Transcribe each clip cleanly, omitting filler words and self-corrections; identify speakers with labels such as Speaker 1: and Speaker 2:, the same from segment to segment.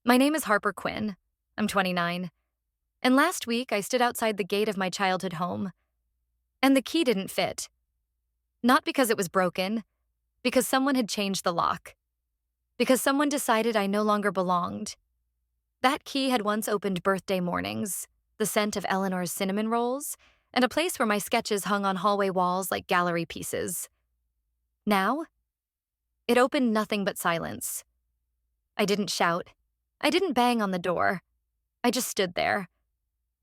Speaker 1: My name is Harper Quinn. I'm 29. And last week, I stood outside the gate of my childhood home, and the key didn't fit. Not because it was broken, because someone had changed the lock. Because someone decided I no longer belonged. That key had once opened birthday mornings, the scent of Eleanor's cinnamon rolls, and a place where my sketches hung on hallway walls like gallery pieces. Now, it opened nothing but silence. I didn't shout. I didn't bang on the door. I just stood there,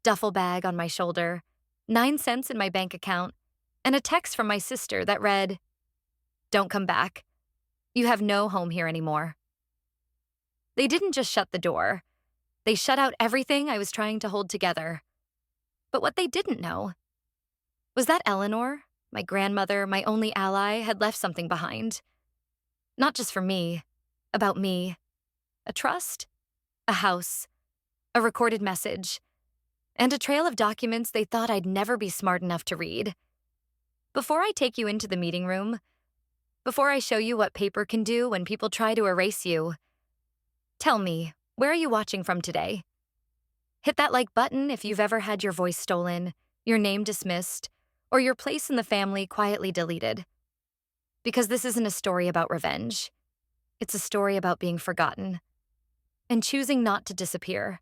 Speaker 1: duffel bag on my shoulder, 9 cents in my bank account, and a text from my sister that read, "Don't come back. You have no home here anymore." They didn't just shut the door. They shut out everything I was trying to hold together. But what they didn't know was that Eleanor, my grandmother, my only ally, had left something behind. Not just for me, about me. A trust, a house, a recorded message, and a trail of documents they thought I'd never be smart enough to read. Before I take you into the meeting room, before I show you what paper can do when people try to erase you, tell me, where are you watching from today? Hit that like button if you've ever had your voice stolen, your name dismissed, or your place in the family quietly deleted. Because this isn't a story about revenge. It's a story about being forgotten and choosing not to disappear.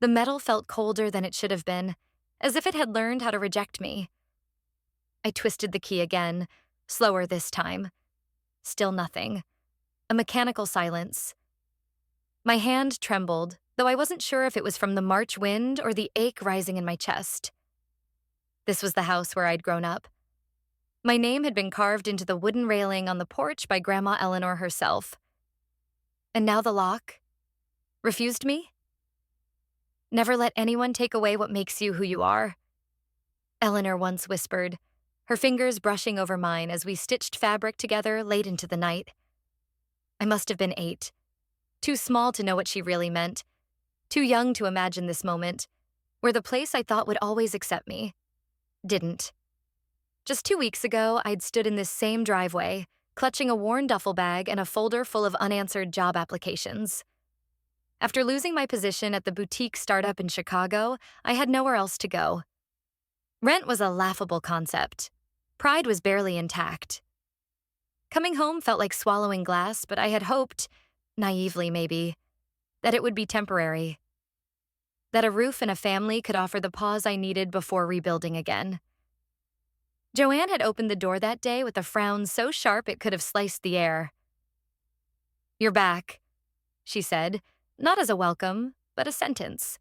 Speaker 1: The metal felt colder than it should have been, as if it had learned how to reject me. I twisted the key again, slower this time. Still nothing. A mechanical silence. My hand trembled, though I wasn't sure if it was from the March wind or the ache rising in my chest. This was the house where I'd grown up. My name had been carved into the wooden railing on the porch by Grandma Eleanor herself. And now the lock refused me? Never let anyone take away what makes you who you are, Eleanor once whispered, her fingers brushing over mine as we stitched fabric together late into the night. I must have been 8, too small to know what she really meant, too young to imagine this moment, where the place I thought would always accept me didn't. Just 2 weeks ago, I'd stood in this same driveway, clutching a worn duffel bag and a folder full of unanswered job applications. After losing my position at the boutique startup in Chicago, I had nowhere else to go. Rent was a laughable concept. Pride was barely intact. Coming home felt like swallowing glass, but I had hoped, naively maybe, that it would be temporary. That a roof and a family could offer the pause I needed before rebuilding again. Joanne had opened the door that day with a frown so sharp it could have sliced the air. "You're back," she said, not as a welcome, but a sentence.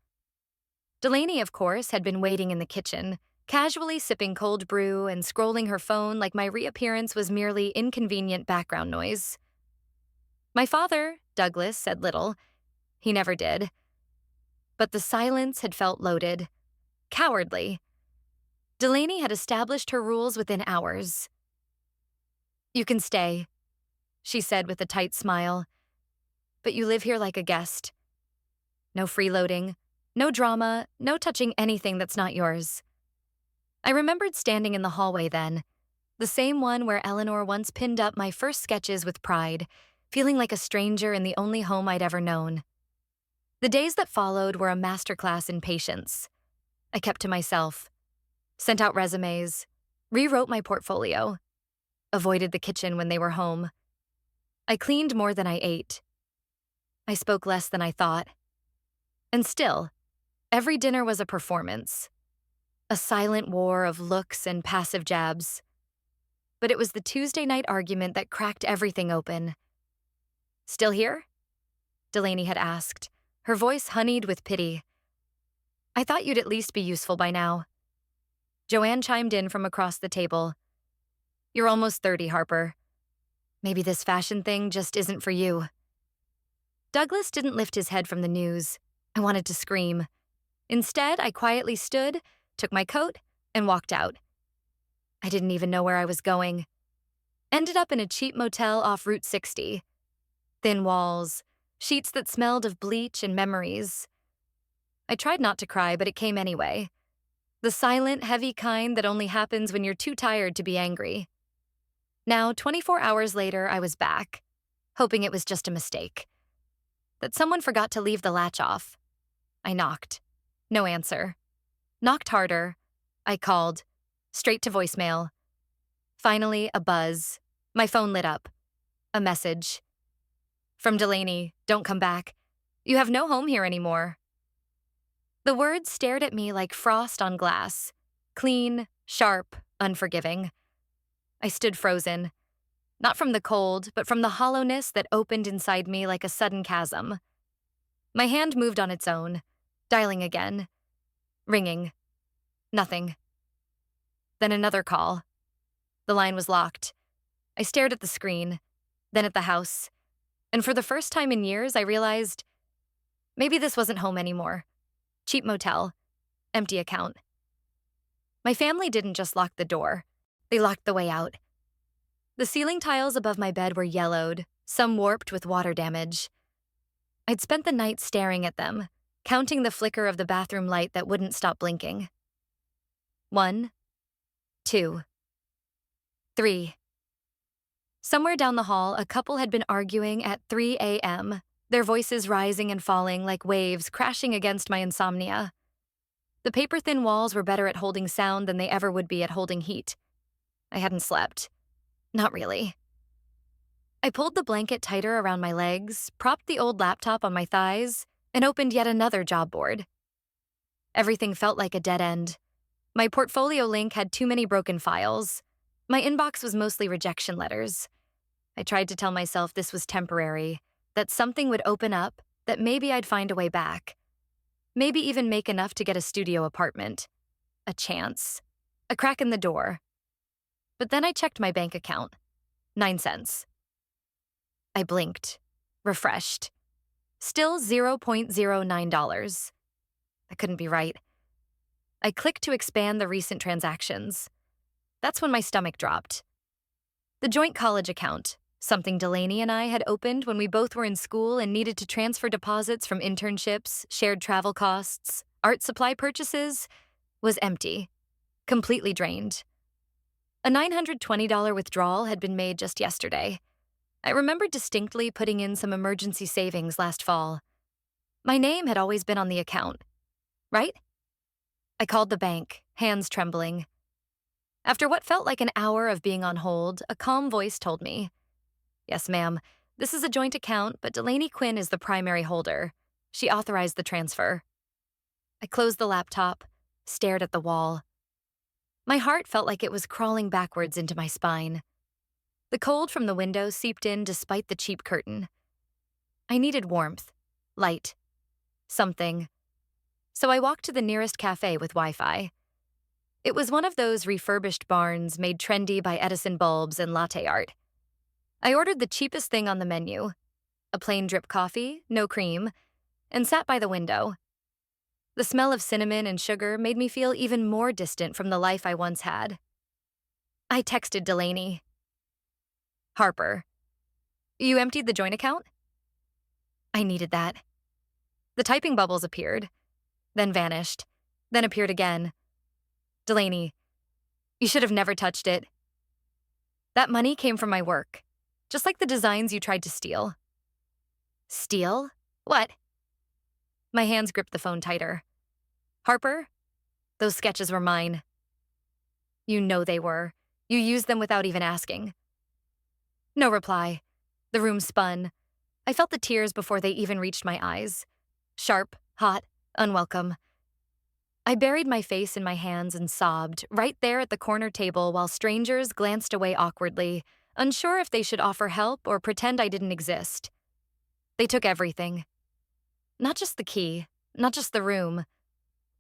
Speaker 1: Delaney, of course, had been waiting in the kitchen, casually sipping cold brew and scrolling her phone like my reappearance was merely inconvenient background noise. My father, Douglas, said little. He never did. But the silence had felt loaded, cowardly. Delaney had established her rules within hours. "You can stay," she said with a tight smile. "But you live here like a guest. No freeloading, no drama, no touching anything that's not yours." I remembered standing in the hallway then, the same one where Eleanor once pinned up my first sketches with pride, feeling like a stranger in the only home I'd ever known. The days that followed were a masterclass in patience. I kept to myself, sent out resumes, rewrote my portfolio, avoided the kitchen when they were home. I cleaned more than I ate. I spoke less than I thought. And still, every dinner was a performance, a silent war of looks and passive jabs. But it was the Tuesday night argument that cracked everything open. "Still here?" Delaney had asked, her voice honeyed with pity. "I thought you'd at least be useful by now." Joanne chimed in from across the table. "You're almost 30, Harper. Maybe this fashion thing just isn't for you." Douglas didn't lift his head from the news. I wanted to scream. Instead, I quietly stood, took my coat, and walked out. I didn't even know where I was going. Ended up in a cheap motel off Route 60. Thin walls, sheets that smelled of bleach and memories. I tried not to cry, but it came anyway. The silent, heavy kind that only happens when you're too tired to be angry. Now, 24 hours later, I was back, hoping it was just a mistake. that someone forgot to leave the latch off. I knocked. No answer. Knocked harder. I called. Straight to voicemail. Finally, a buzz. My phone lit up. A message. From Delaney, don't come back. You have no home here anymore. The words stared at me like frost on glass. Clean, sharp, unforgiving. I stood frozen. Not from the cold, but from the hollowness that opened inside me like a sudden chasm. My hand moved on its own, dialing again. Ringing. Nothing. Then another call. The line was locked. I stared at the screen, then at the house, and for the first time in years, I realized maybe this wasn't home anymore. Cheap motel. Empty account. My family didn't just lock the door. They locked the way out. The ceiling tiles above my bed were yellowed, some warped with water damage. I'd spent the night staring at them, counting the flicker of the bathroom light that wouldn't stop blinking. 1, 2, 3. Somewhere down the hall, a couple had been arguing at 3 a.m., their voices rising and falling like waves crashing against my insomnia. The paper-thin walls were better at holding sound than they ever would be at holding heat. I hadn't slept. Not really. I pulled the blanket tighter around my legs, propped the old laptop on my thighs, and opened yet another job board. Everything felt like a dead end. My portfolio link had too many broken files. My inbox was mostly rejection letters. I tried to tell myself this was temporary, that something would open up, that maybe I'd find a way back. Maybe even make enough to get a studio apartment. A chance. A crack in the door. But then I checked my bank account. 9 cents. I blinked. Refreshed. Still $0.09. That couldn't be right. I clicked to expand the recent transactions. That's when my stomach dropped. The joint college account, something Delaney and I had opened when we both were in school and needed to transfer deposits from internships, shared travel costs, art supply purchases, was empty. Completely drained. A $920 withdrawal had been made just yesterday. I remembered distinctly putting in some emergency savings last fall. My name had always been on the account, right? I called the bank, hands trembling. After what felt like an hour of being on hold, a calm voice told me, "Yes, ma'am, this is a joint account, but Delaney Quinn is the primary holder. She authorized the transfer." I closed the laptop, stared at the wall. My heart felt like it was crawling backwards into my spine. The cold from the window seeped in despite the cheap curtain. I needed warmth, light, something. So I walked to the nearest cafe with Wi-Fi. It was one of those refurbished barns made trendy by Edison bulbs and latte art. I ordered the cheapest thing on the menu, a plain drip coffee, no cream, and sat by the window. The smell of cinnamon and sugar made me feel even more distant from the life I once had. I texted Delaney. "Harper, you emptied the joint account?" I needed that. The typing bubbles appeared, then vanished, then appeared again. "Delaney, you should have never touched it. That money came from my work, just like the designs you tried to steal." "Steal? What?" My hands gripped the phone tighter. "Harper, those sketches were mine." "You know they were. You used them without even asking." No reply. The room spun. I felt the tears before they even reached my eyes. Sharp, hot, unwelcome. I buried my face in my hands and sobbed, right there at the corner table while strangers glanced away awkwardly, unsure if they should offer help or pretend I didn't exist. They took everything. Not just the key, not just the room,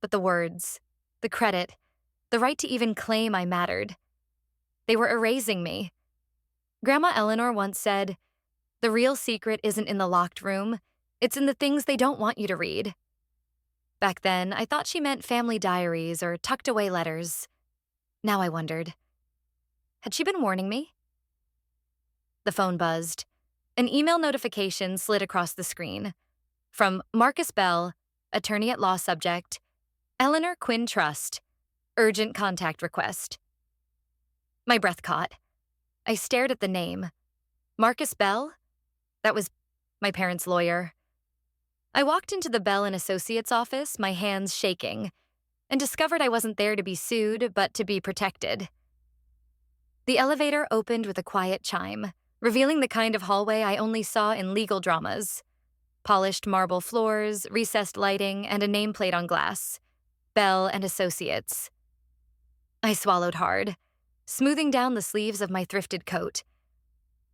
Speaker 1: but the words, the credit, the right to even claim I mattered. They were erasing me. Grandma Eleanor once said, "The real secret isn't in the locked room, it's in the things they don't want you to read." Back then, I thought she meant family diaries or tucked away letters. Now I wondered, had she been warning me? The phone buzzed. An email notification slid across the screen. From Marcus Bell, attorney at law subject, Eleanor Quinn Trust, urgent contact request. My breath caught. I stared at the name. Marcus Bell? That was my parents' lawyer. I walked into the Bell and Associates office, my hands shaking, and discovered I wasn't there to be sued, but to be protected. The elevator opened with a quiet chime, revealing the kind of hallway I only saw in legal dramas. Polished marble floors, recessed lighting, and a nameplate on glass. Bell and Associates. I swallowed hard, smoothing down the sleeves of my thrifted coat.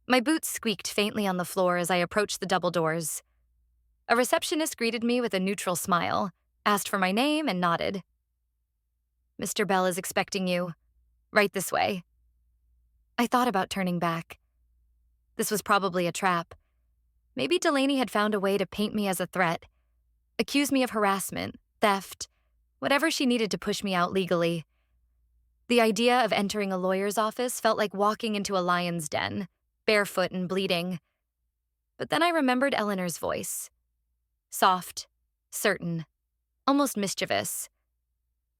Speaker 1: My boots squeaked faintly on the floor as I approached the double doors. A receptionist greeted me with a neutral smile, asked for my name, and nodded. "Mr. Bell is expecting you. Right this way." I thought about turning back. This was probably a trap. Maybe Delaney had found a way to paint me as a threat, accuse me of harassment, theft, whatever she needed to push me out legally. The idea of entering a lawyer's office felt like walking into a lion's den, barefoot and bleeding. But then I remembered Eleanor's voice. Soft, certain, almost mischievous.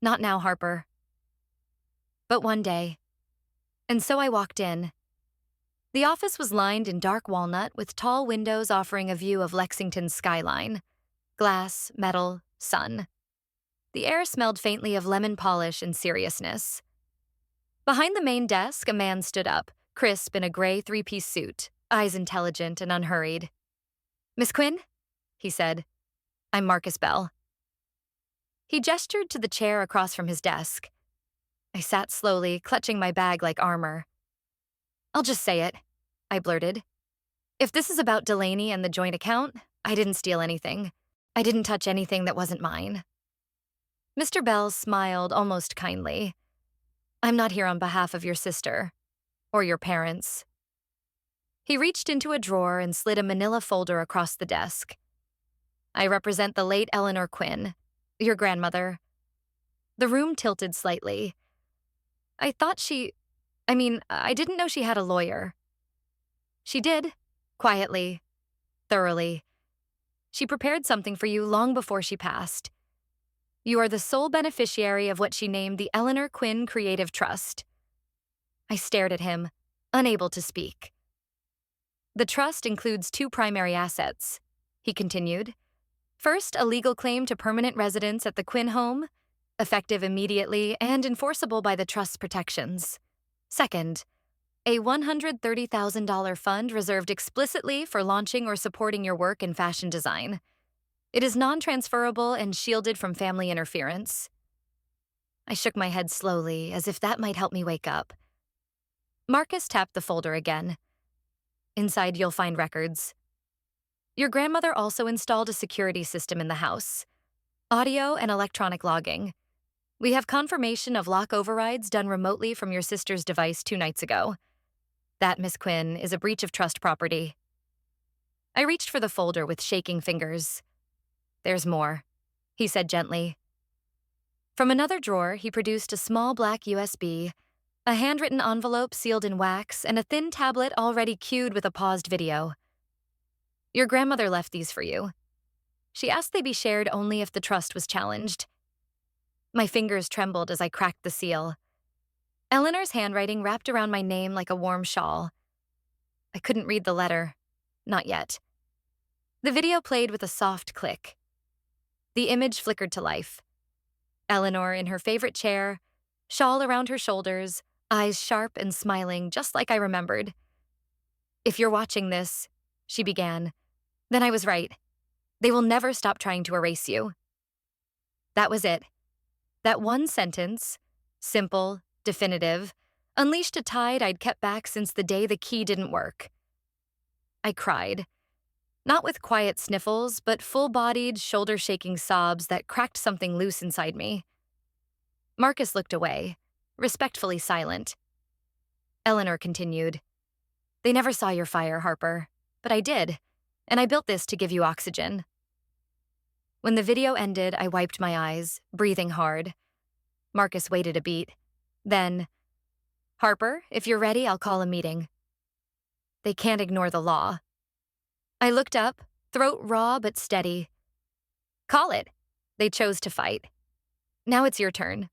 Speaker 1: Not now, Harper. But one day. And so I walked in. The office was lined in dark walnut with tall windows offering a view of Lexington's skyline. Glass, metal, sun. The air smelled faintly of lemon polish and seriousness. Behind the main desk, a man stood up, crisp in a gray three-piece suit, eyes intelligent and unhurried. "Miss Quinn?" he said. "I'm Marcus Bell." He gestured to the chair across from his desk. I sat slowly, clutching my bag like armor. "I'll just say it," I blurted. "If this is about Delaney and the joint account, I didn't steal anything. I didn't touch anything that wasn't mine." Mr. Bell smiled almost kindly. "I'm not here on behalf of your sister, or your parents." He reached into a drawer and slid a manila folder across the desk. "I represent the late Eleanor Quinn, your grandmother." The room tilted slightly. I didn't know she had a lawyer. She did, quietly, thoroughly. She prepared something for you long before she passed. You are the sole beneficiary of what she named the Eleanor Quinn Creative Trust. I stared at him, unable to speak. "The trust includes two primary assets," he continued. "First, a legal claim to permanent residence at the Quinn home, effective immediately and enforceable by the trust's protections. Second, a $130,000 fund reserved explicitly for launching or supporting your work in fashion design. It is non-transferable and shielded from family interference." I shook my head slowly, as if that might help me wake up. Marcus tapped the folder again. "Inside you'll find records. Your grandmother also installed a security system in the house. Audio and electronic logging. We have confirmation of lock overrides done remotely from your sister's device 2 nights ago. That, Miss Quinn, is a breach of trust property." I reached for the folder with shaking fingers. "There's more," he said gently. From another drawer, he produced a small black USB, a handwritten envelope sealed in wax, and a thin tablet already cued with a paused video. "Your grandmother left these for you. She asked they be shared only if the trust was challenged." My fingers trembled as I cracked the seal. Eleanor's handwriting wrapped around my name like a warm shawl. I couldn't read the letter. Not yet. The video played with a soft click. The image flickered to life. Eleanor in her favorite chair, shawl around her shoulders, eyes sharp and smiling just like I remembered. "If you're watching this," she began, "then I was right. They will never stop trying to erase you." That was it. That one sentence, simple, definitive, unleashed a tide I'd kept back since the day the key didn't work. I cried. Not with quiet sniffles, but full-bodied, shoulder-shaking sobs that cracked something loose inside me. Marcus looked away, respectfully silent. Eleanor continued. "They never saw your fire, Harper, but I did, and I built this to give you oxygen." When the video ended, I wiped my eyes, breathing hard. Marcus waited a beat. Then, "Harper, if you're ready, I'll call a meeting." They can't ignore the law. I looked up, throat raw but steady. "Call it." They chose to fight. "Now it's your turn."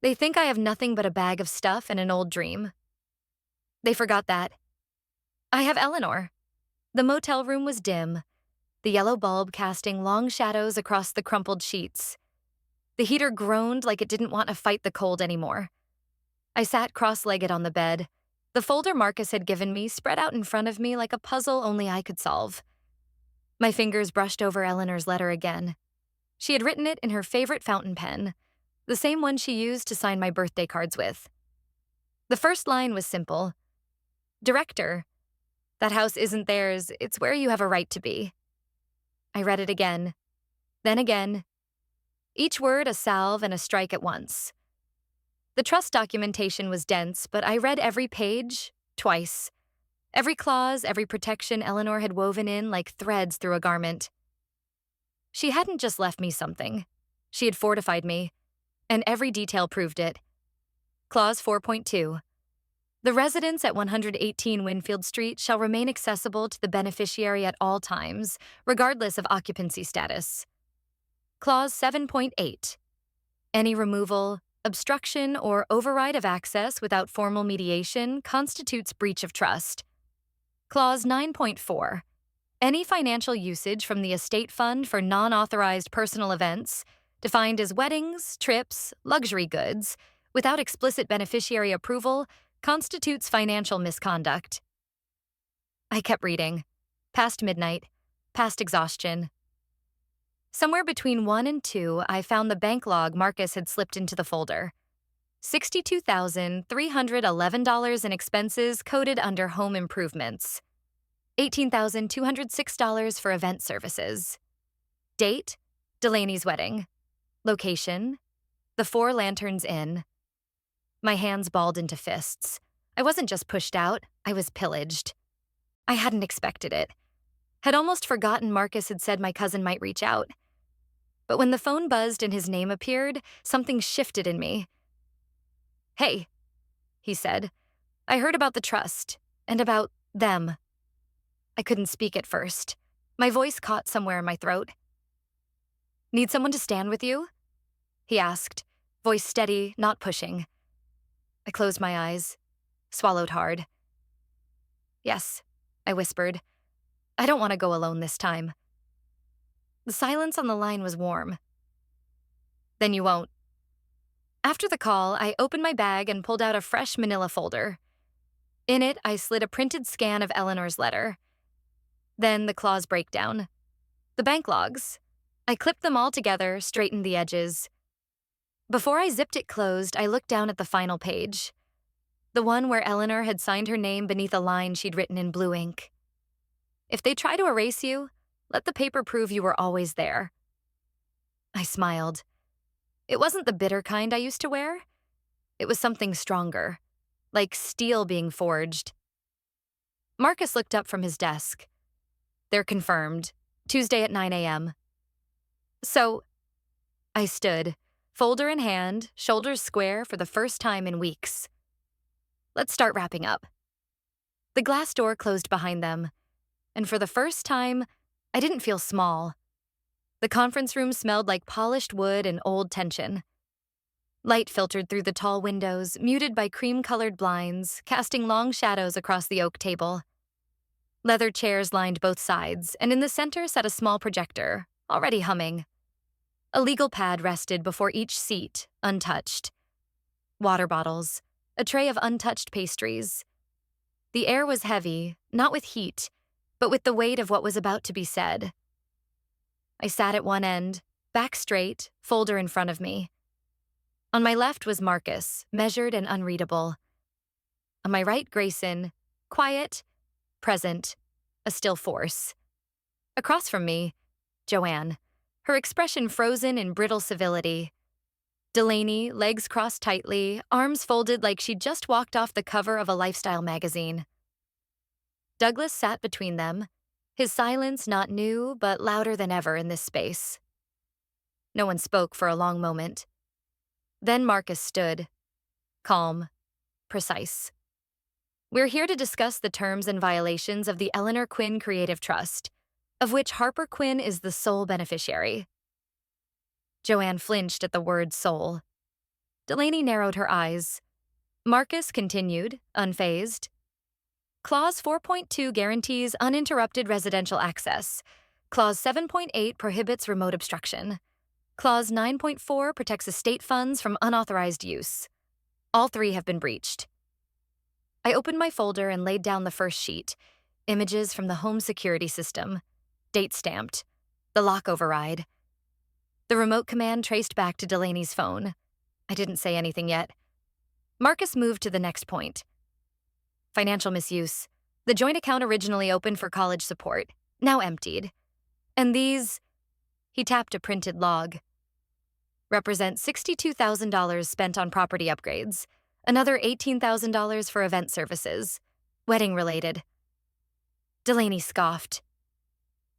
Speaker 1: They think I have nothing but a bag of stuff and an old dream. They forgot that. I have Eleanor. The motel room was dim. the yellow bulb casting long shadows across the crumpled sheets. The heater groaned like it didn't want to fight the cold anymore. I sat cross-legged on the bed, the folder Marcus had given me spread out in front of me like a puzzle only I could solve. My fingers brushed over Eleanor's letter again. She had written it in her favorite fountain pen, the same one she used to sign my birthday cards with. The first line was simple. Director, that house isn't theirs, it's where you have a right to be. I read it again, then again. Each word a salve and a strike at once. The trust documentation was dense, but I read every page, twice. Every clause, every protection Eleanor had woven in like threads through a garment. She hadn't just left me something. She had fortified me, and every detail proved it. Clause 4.2. The residence at 118 Winfield Street shall remain accessible to the beneficiary at all times, regardless of occupancy status. Clause 7.8. Any removal, obstruction, or override of access without formal mediation constitutes breach of trust. Clause 9.4. Any financial usage from the estate fund for non-authorized personal events, defined as weddings, trips, luxury goods, without explicit beneficiary approval, constitutes financial misconduct. I kept reading, past midnight, past exhaustion. Somewhere between 1 and 2, I found the bank log Marcus had slipped into the folder. $62,311 in expenses coded under home improvements. $18,206 for event services. Date, Delaney's wedding. Location, the Four Lanterns Inn. My hands balled into fists. I wasn't just pushed out, I was pillaged. I hadn't expected it. Had almost forgotten Marcus had said my cousin might reach out. But when the phone buzzed and his name appeared, something shifted in me. "Hey," he said. "I heard about the trust, and about them." I couldn't speak at first. My voice caught somewhere in my throat. "Need someone to stand with you?" he asked, voice steady, not pushing. I closed my eyes, swallowed hard. "Yes," I whispered. "I don't want to go alone this time." The silence on the line was warm. "Then you won't." After the call, I opened my bag and pulled out a fresh manila folder. In it, I slid a printed scan of Eleanor's letter. Then the clause breakdown. The bank logs. I clipped them all together, straightened the edges. Before I zipped it closed, I looked down at the final page. The one where Eleanor had signed her name beneath a line she'd written in blue ink. "If they try to erase you, let the paper prove you were always there." I smiled. It wasn't the bitter kind I used to wear. It was something stronger, like steel being forged. Marcus looked up from his desk. "They're confirmed. Tuesday at 9 a.m. So, I stood, folder in hand, shoulders square for the first time in weeks. "Let's start wrapping up." The glass door closed behind them, and for the first time, I didn't feel small. The conference room smelled like polished wood and old tension. Light filtered through the tall windows, muted by cream-colored blinds, casting long shadows across the oak table. Leather chairs lined both sides, and in the center sat a small projector, already humming. A legal pad rested before each seat, untouched. Water bottles, a tray of untouched pastries. The air was heavy, not with heat, but with the weight of what was about to be said. I sat at one end, back straight, folder in front of me. On my left was Marcus, measured and unreadable. On my right, Grayson, quiet, present, a still force. Across from me, Joanne, her expression frozen in brittle civility. Delaney, legs crossed tightly, arms folded like she'd just walked off the cover of a lifestyle magazine. Douglas sat between them, his silence not new but louder than ever in this space. No one spoke for a long moment. Then Marcus stood, calm, precise. "We're here to discuss the terms and violations of the Eleanor Quinn Creative Trust, of which Harper Quinn is the sole beneficiary." Joanne flinched at the word soul. Delaney narrowed her eyes. Marcus continued, unfazed. "Clause 4.2 guarantees uninterrupted residential access. Clause 7.8 prohibits remote obstruction. Clause 9.4 protects estate funds from unauthorized use. All three have been breached. I opened my folder and laid down the first sheet. Images from the home security system. Date stamped. The lock override. The remote command traced back to Delaney's phone. I didn't say anything yet. Marcus moved to the next point. Financial misuse. The joint account originally opened for college support, now emptied. And these, he tapped a printed log, represent $62,000 spent on property upgrades, another $18,000 for event services, wedding-related. Delaney scoffed.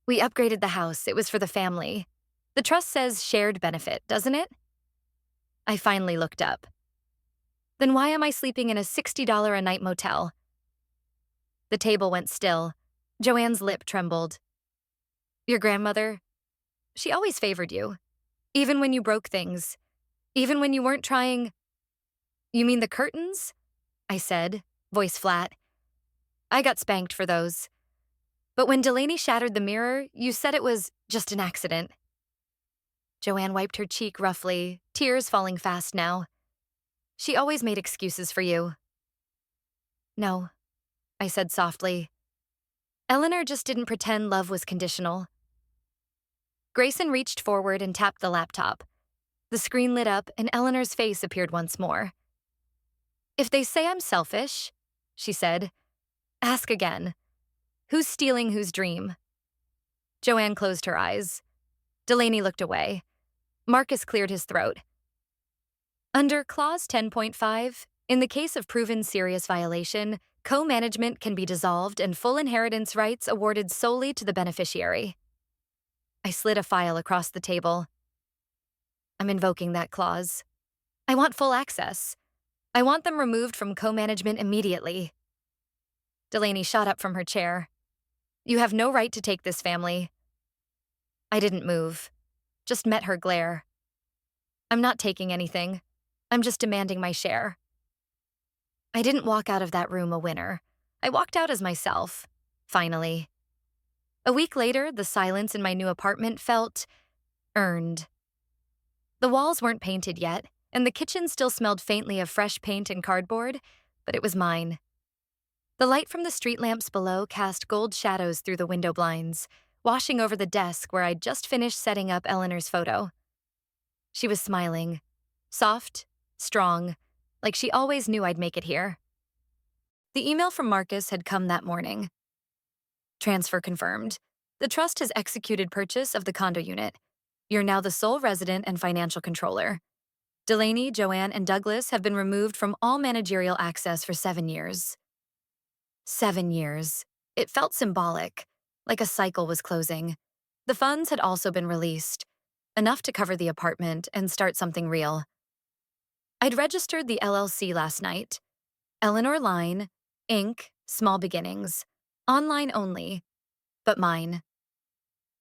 Speaker 1: We upgraded the house. It was for the family. The trust says shared benefit, doesn't it? I finally looked up. Then why am I sleeping in a $60 a night motel? The table went still. Joanne's lip trembled. Your grandmother? She always favored you. Even when you broke things. Even when you weren't trying. You mean the curtains? I said, voice flat. I got spanked for those. But when Delaney shattered the mirror, you said it was just an accident. Joanne wiped her cheek roughly, tears falling fast now. She always made excuses for you. No, I said softly. Eleanor just didn't pretend love was conditional. Grayson reached forward and tapped the laptop. The screen lit up and Eleanor's face appeared once more. If they say I'm selfish, she said, ask again. Who's stealing whose dream? Joanne closed her eyes. Delaney looked away. Marcus cleared his throat. Under Clause 10.5, in the case of proven serious violation, co-management can be dissolved and full inheritance rights awarded solely to the beneficiary. I slid a file across the table. I'm invoking that clause. I want full access. I want them removed from co-management immediately. Delaney shot up from her chair. You have no right to take this family. I didn't move, just met her glare. I'm not taking anything. I'm just demanding my share. I didn't walk out of that room a winner. I walked out as myself, finally. A week later, the silence in my new apartment felt earned. The walls weren't painted yet, and the kitchen still smelled faintly of fresh paint and cardboard, but it was mine. The light from the street lamps below cast gold shadows through the window blinds, washing over the desk where I'd just finished setting up Eleanor's photo. She was smiling, soft, strong, like she always knew I'd make it here. The email from Marcus had come that morning. Transfer confirmed. The trust has executed purchase of the condo unit. You're now the sole resident and financial controller. Delaney, Joanne, and Douglas have been removed from all managerial access for 7 years. 7 years. It felt symbolic, like a cycle was closing. The funds had also been released, enough to cover the apartment and start something real. I'd registered the LLC last night. Eleanor Line, Inc., Small Beginnings. Online only, but mine.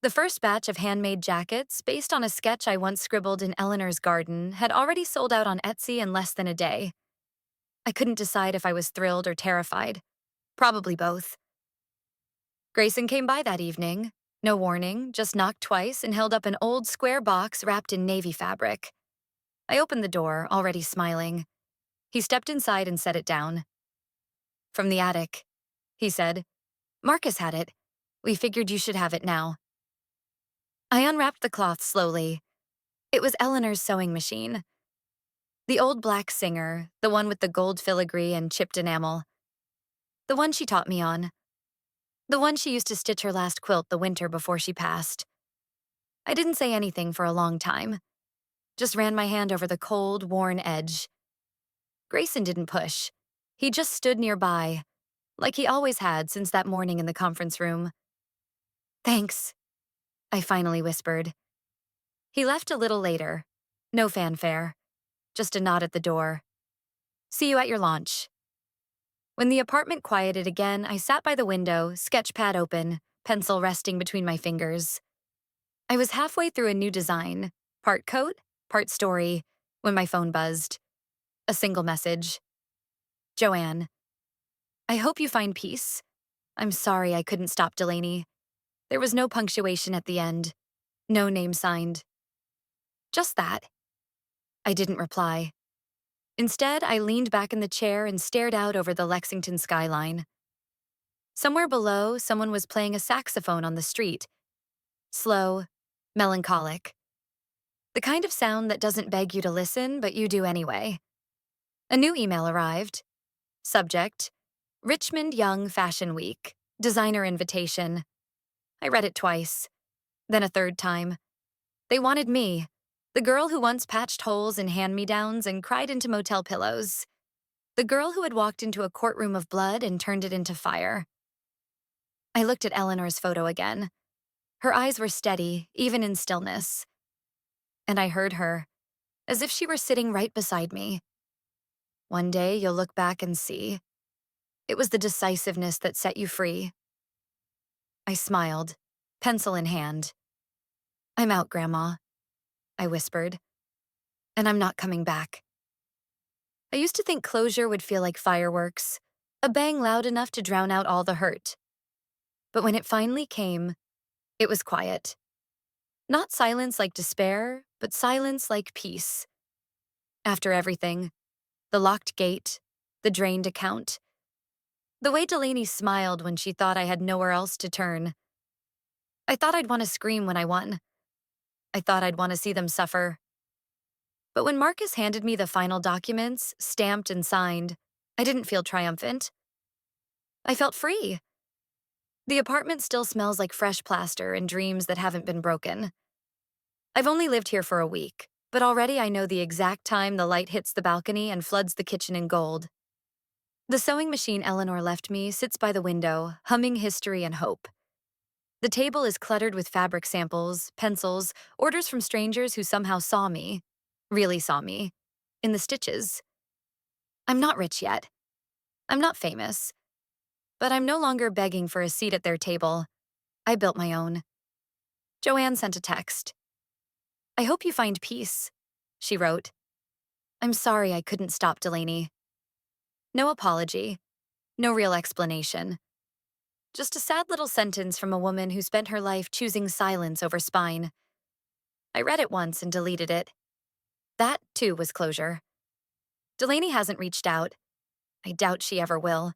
Speaker 1: The first batch of handmade jackets, based on a sketch I once scribbled in Eleanor's garden, had already sold out on Etsy in less than a day. I couldn't decide if I was thrilled or terrified. Probably both. Grayson came by that evening. No warning, just knocked twice and held up an old square box wrapped in navy fabric. I opened the door, already smiling. He stepped inside and set it down. From the attic, he said. Marcus had it. We figured you should have it now. I unwrapped the cloth slowly. It was Eleanor's sewing machine. The old black Singer, the one with the gold filigree and chipped enamel. The one she taught me on. The one she used to stitch her last quilt the winter before she passed. I didn't say anything for a long time. Just ran my hand over the cold, worn edge. Grayson didn't push. He just stood nearby, like he always had since that morning in the conference room. Thanks, I finally whispered. He left a little later. No fanfare. Just a nod at the door. See you at your launch. When the apartment quieted again, I sat by the window, sketch pad open, pencil resting between my fingers. I was halfway through a new design, part coat, part story, when my phone buzzed. A single message. Joanne. I hope you find peace. I'm sorry I couldn't stop Delaney. There was no punctuation at the end, no name signed. Just that. I didn't reply. Instead, I leaned back in the chair and stared out over the Lexington skyline. Somewhere below, someone was playing a saxophone on the street. Slow, melancholic. The kind of sound that doesn't beg you to listen, but you do anyway. A new email arrived. Subject: Richmond Young Fashion Week. Designer invitation. I read it twice, then a third time. They wanted me, the girl who once patched holes in hand-me-downs and cried into motel pillows. The girl who had walked into a courtroom of blood and turned it into fire. I looked at Eleanor's photo again. Her eyes were steady, even in stillness. And I heard her, as if she were sitting right beside me. One day you'll look back and see. It was the decisiveness that set you free. I smiled, pencil in hand. I'm out, Grandma, I whispered. And I'm not coming back. I used to think closure would feel like fireworks, a bang loud enough to drown out all the hurt. But when it finally came, it was quiet. Not silence like despair, but silence like peace. After everything, the locked gate, the drained account, the way Delaney smiled when she thought I had nowhere else to turn. I thought I'd want to scream when I won. I thought I'd want to see them suffer. But when Marcus handed me the final documents, stamped and signed, I didn't feel triumphant. I felt free. The apartment still smells like fresh plaster and dreams that haven't been broken. I've only lived here for a week, but already I know the exact time the light hits the balcony and floods the kitchen in gold. The sewing machine Eleanor left me sits by the window, humming history and hope. The table is cluttered with fabric samples, pencils, orders from strangers who somehow saw me, really saw me, in the stitches. I'm not rich yet. I'm not famous. But I'm no longer begging for a seat at their table. I built my own. Joanne sent a text. I hope you find peace, she wrote. I'm sorry I couldn't stop Delaney. No apology. No real explanation. Just a sad little sentence from a woman who spent her life choosing silence over spine. I read it once and deleted it. That, too, was closure. Delaney hasn't reached out. I doubt she ever will.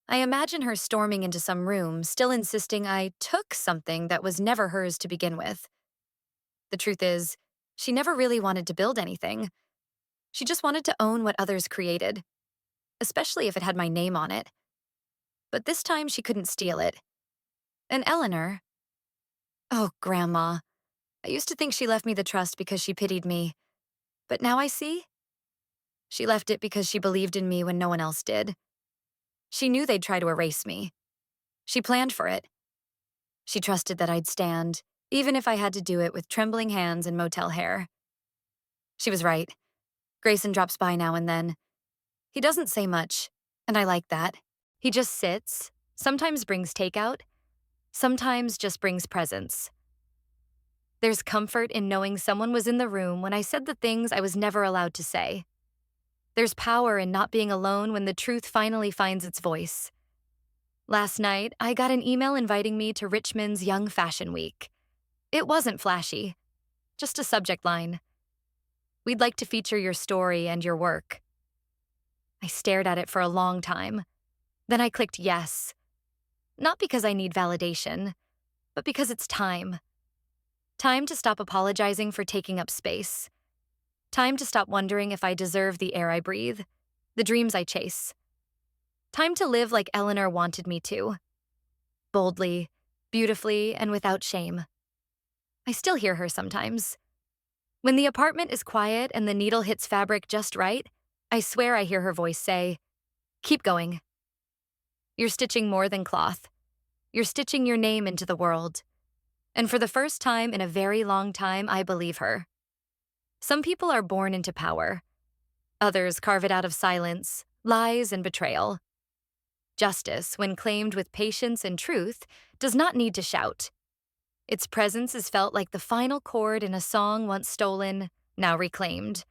Speaker 1: I imagine her storming into some room, still insisting I took something that was never hers to begin with. The truth is, she never really wanted to build anything. She just wanted to own what others created, especially if it had my name on it. But this time she couldn't steal it. And Eleanor... Oh, Grandma. I used to think she left me the trust because she pitied me. But now I see. She left it because she believed in me when no one else did. She knew they'd try to erase me. She planned for it. She trusted that I'd stand, even if I had to do it with trembling hands and motel hair. She was right. Grayson drops by now and then. He doesn't say much, and I like that. He just sits, sometimes brings takeout, sometimes just brings presence. There's comfort in knowing someone was in the room when I said the things I was never allowed to say. There's power in not being alone when the truth finally finds its voice. Last night, I got an email inviting me to Richmond's Young Fashion Week. It wasn't flashy, just a subject line. We'd like to feature your story and your work. I stared at it for a long time. Then I clicked yes. Not because I need validation, but because it's time. Time to stop apologizing for taking up space. Time to stop wondering if I deserve the air I breathe, the dreams I chase. Time to live like Eleanor wanted me to. Boldly, beautifully, and without shame. I still hear her sometimes. When the apartment is quiet and the needle hits fabric just right, I swear I hear her voice say, "Keep going. You're stitching more than cloth. You're stitching your name into the world." And for the first time in a very long time, I believe her. Some people are born into power. Others carve it out of silence, lies, and betrayal. Justice, when claimed with patience and truth, does not need to shout. Its presence is felt like the final chord in a song once stolen, now reclaimed.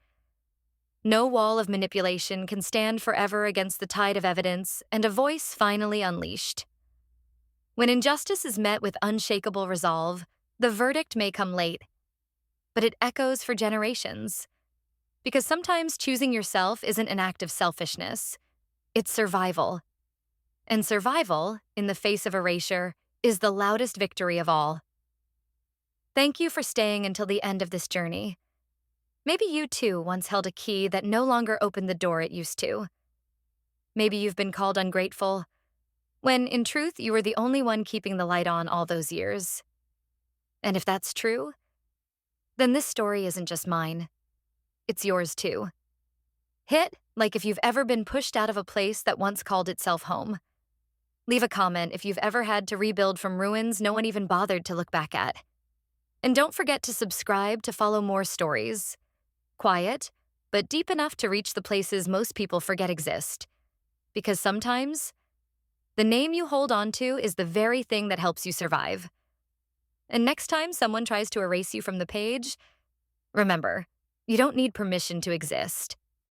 Speaker 1: No wall of manipulation can stand forever against the tide of evidence and a voice finally unleashed. When injustice is met with unshakable resolve, the verdict may come late, but it echoes for generations. Because sometimes choosing yourself isn't an act of selfishness, it's survival. And survival, in the face of erasure, is the loudest victory of all. Thank you for staying until the end of this journey. Maybe you too once held a key that no longer opened the door it used to. Maybe you've been called ungrateful, when in truth you were the only one keeping the light on all those years. And if that's true, then this story isn't just mine. It's yours too. Hit like if you've ever been pushed out of a place that once called itself home. Leave a comment if you've ever had to rebuild from ruins no one even bothered to look back at. And don't forget to subscribe to follow more stories. Quiet, but deep enough to reach the places most people forget exist. Because sometimes, the name you hold on to is the very thing that helps you survive. And next time someone tries to erase you from the page, remember, you don't need permission to exist.